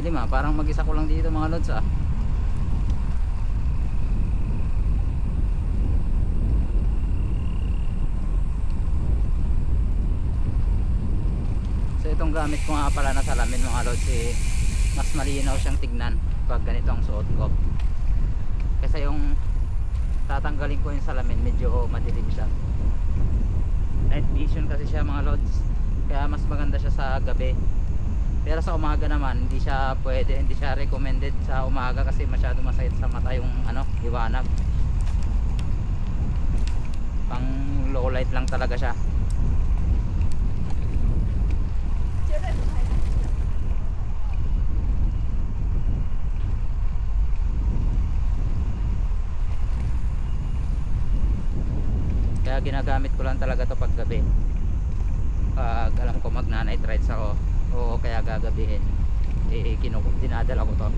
Dilim ah, parang mag-isa ko lang dito mga lods ah. So itong gamit ko nga pala na salamin mga lods eh, mas malinaw siyang tignan pag ganito ang suot ko. Kasi yung tatanggalin ko yung salamin medyo madilim siya. Night vision kasi siya mga lods, kaya mas maganda siya sa gabi. Pero sa umaga naman hindi siya pwede, hindi siya recommended sa umaga kasi masyado masakit sa mata yung ano, liwanag. Pang low light lang talaga siya. Kaya ginagamit ko lang talaga to pag gabi. Pag alam ko magna night rides ako o kaya gagabihin, dinadala ko to.